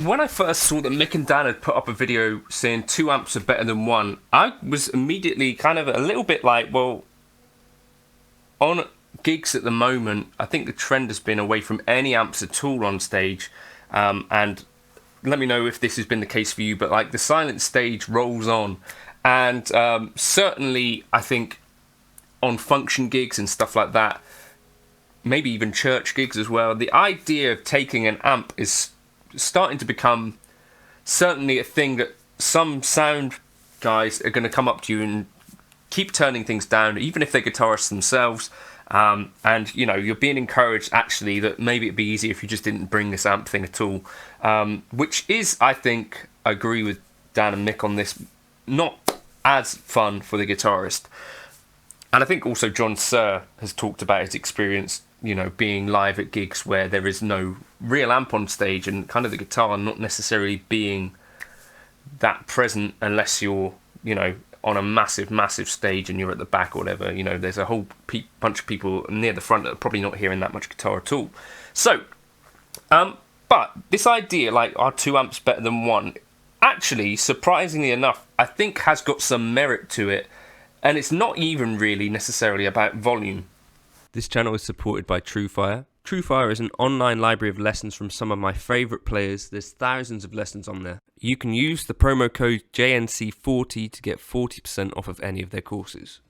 When I first saw that Mick and Dan had put up a video saying 2 amps are better than 1, I was immediately kind of a little bit like, well, on gigs at the moment, I think the trend has been away from any amps at all on stage. And let me know if this has been the case for you, but like the silent stage rolls on. And certainly, I think on function gigs and stuff like that, maybe even church gigs as well, the idea of taking an amp is starting to become certainly a thing that some sound guys are going to come up to you and keep turning things down, even if they're guitarists themselves. And you know, you're being encouraged actually that maybe it'd be easier if you just didn't bring this amp thing at all, which is, I think, I agree with Dan and Mick on this, not as fun for the guitarist. And I think also John Suhr has talked about his experience, you know, being live at gigs where there is no real amp on stage and kind of the guitar not necessarily being that present unless you're, you know, on a massive stage and you're at the back or whatever. You know, there's a whole bunch of people near the front that are probably not hearing that much guitar at all. So, but this idea, like, are 2 amps better than 1, actually, surprisingly enough, I think has got some merit to it. And it's not even really necessarily about volume. This channel is supported by TrueFire. TrueFire is an online library of lessons from some of my favourite players. There's thousands of lessons on there. You can use the promo code JNC40 to get 40% off of any of their courses.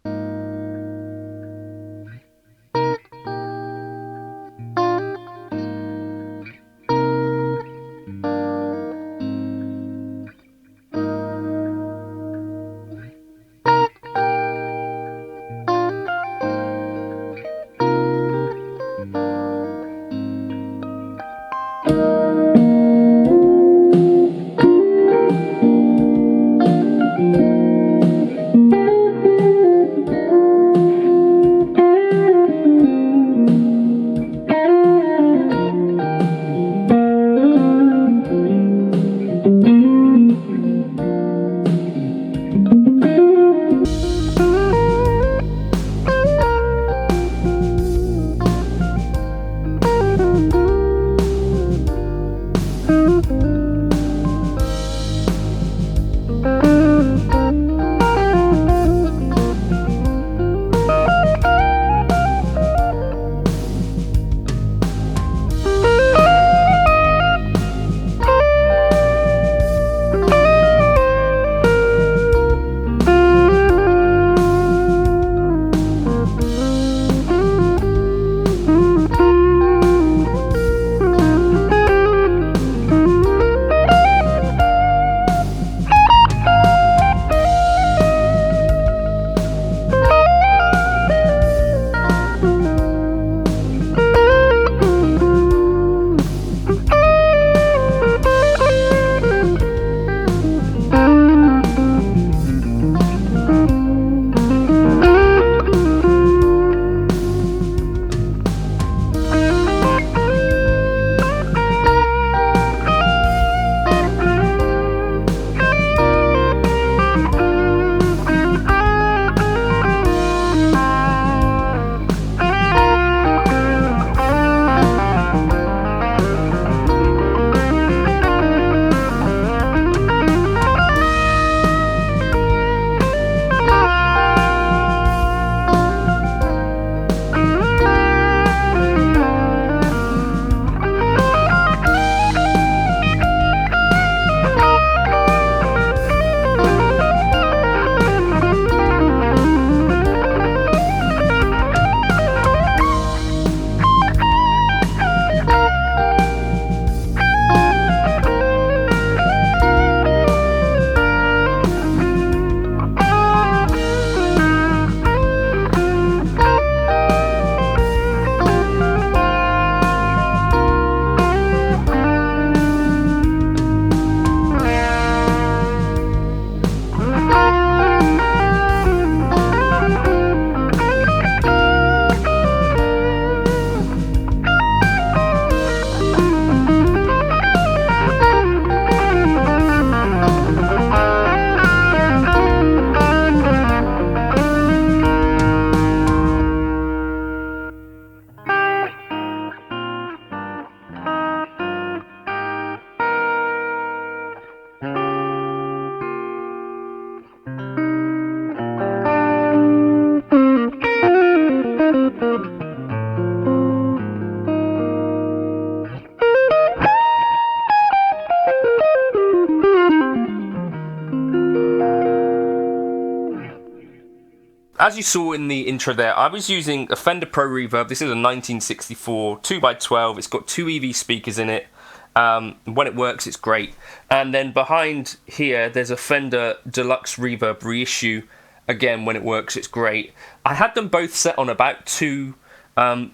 as you saw in the intro there, I was using a Fender Pro Reverb. This is a 1964 2x12. It's got 2 EV speakers in it. When it works, it's great. And then behind here, there's a Fender Deluxe Reverb reissue. Again, when it works, it's great. I had them both set on about 2, and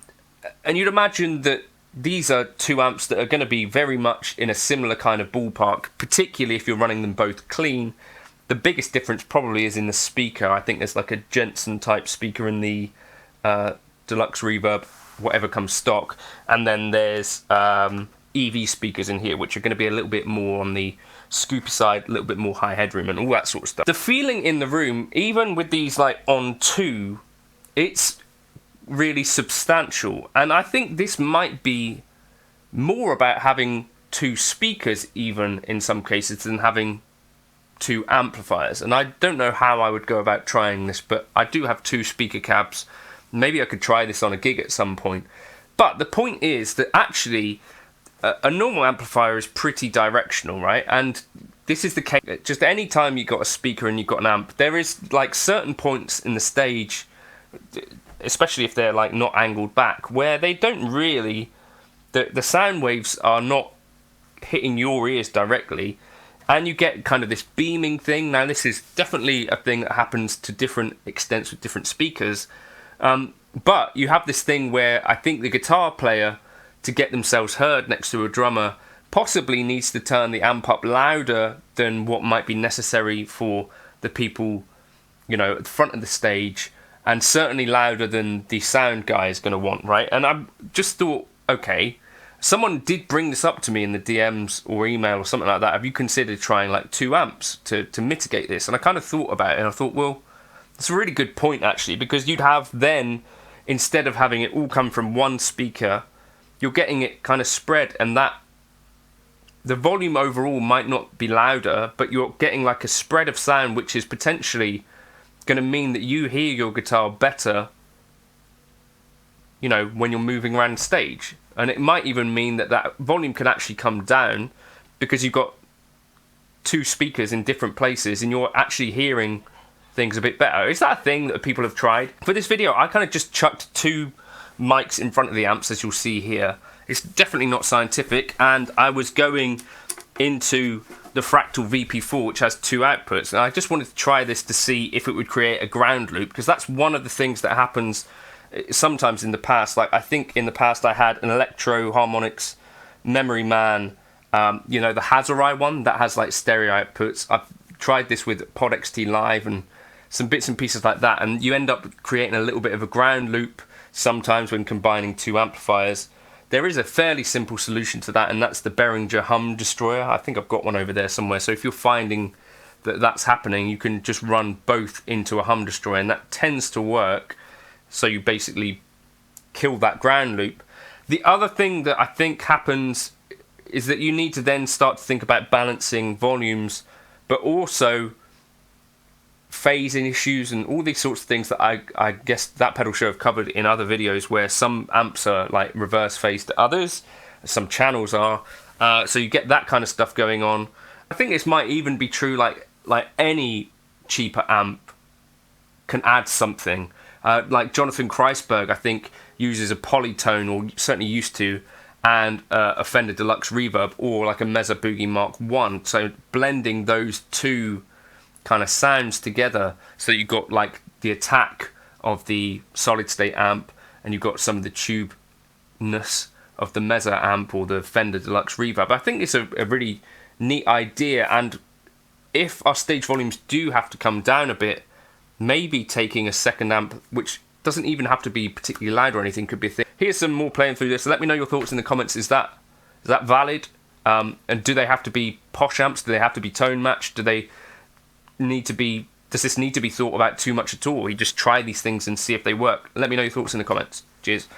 you'd imagine that these are 2 amps that are going to be very much in a similar kind of ballpark, particularly if you're running them both clean. The biggest difference probably is in the speaker. I think there's like a Jensen type speaker in the Deluxe Reverb, whatever comes stock, and then there's EV speakers in here, which are going to be a little bit more on the scoopy side, a little bit more high headroom and all that sort of stuff. The feeling in the room, even with these like on 2, it's really substantial, and I think this might be more about having 2 speakers even in some cases than having 2 amplifiers. And I don't know how I would go about trying this, but I do have 2 speaker cabs. Maybe I could try this on a gig at some point. But the point is that actually a normal amplifier is pretty directional, right? And this is the case. Just any time you've got a speaker and you've got an amp, there is like certain points in the stage, especially if they're like not angled back, where they don't really, the sound waves are not hitting your ears directly, and you get kind of this beaming thing. Now this is definitely a thing that happens to different extents with different speakers, but you have this thing where I think the guitar player, to get themselves heard next to a drummer, possibly needs to turn the amp up louder than what might be necessary for the people, you know, at the front of the stage, and certainly louder than the sound guy is going to want, right? And I just thought, okay, someone did bring this up to me in the DMs or email or something like that. Have you considered trying like 2 amps to mitigate this? And I kind of thought about it, and I thought, well, it's a really good point actually, because you'd have then, instead of having it all come from one speaker, you're getting it kind of spread, and that the volume overall might not be louder, but you're getting like a spread of sound, which is potentially going to mean that you hear your guitar better, you know, when you're moving around stage. And it might even mean that that volume can actually come down because you've got 2 speakers in different places and you're actually hearing things a bit better. Is that a thing that people have tried? For this video, I kind of just chucked 2 mics in front of the amps, as you'll see here. It's definitely not scientific, and I was going into the Fractal VP4, which has 2 outputs, and I just wanted to try this to see if it would create a ground loop, because that's one of the things that happens sometimes in the past. Like I think in the past I had an Electro Harmonics Memory Man, you know, the Hazarai one that has like stereo outputs. I've tried this with Pod XT Live and some bits and pieces like that, and you end up creating a little bit of a ground loop sometimes when combining 2 amplifiers. There is a fairly simple solution to that, and that's the Behringer Hum Destroyer. I think I've got one over there somewhere. So if you're finding that that's happening, you can just run both into a hum destroyer, and that tends to work. So you basically kill that ground loop. The other thing that I think happens is that you need to then start to think about balancing volumes, but also phasing issues and all these sorts of things that I guess that pedal show have covered in other videos, where some amps are like reverse phased to others, some channels are, so you get that kind of stuff going on. I think this might even be true like any cheaper amp can add something. Like Jonathan Kreisberg, I think, uses a Polytone, or certainly used to, and a Fender Deluxe Reverb, or like a Mesa Boogie Mark 1. So blending those 2 kind of sounds together, so that you've got like the attack of the solid state amp, and you've got some of the tube-ness of the Mesa amp or the Fender Deluxe Reverb. I think it's a really neat idea, and if our stage volumes do have to come down a bit, maybe taking a second amp, which doesn't even have to be particularly loud or anything, could be a thing. Here's some more playing through this. Let me know your thoughts in the comments. Is that valid? And do they have to be posh amps? Do they have to be tone matched? Does this need to be thought about too much at all? You just try these things and see if they work. Let me know your thoughts in the comments. Cheers.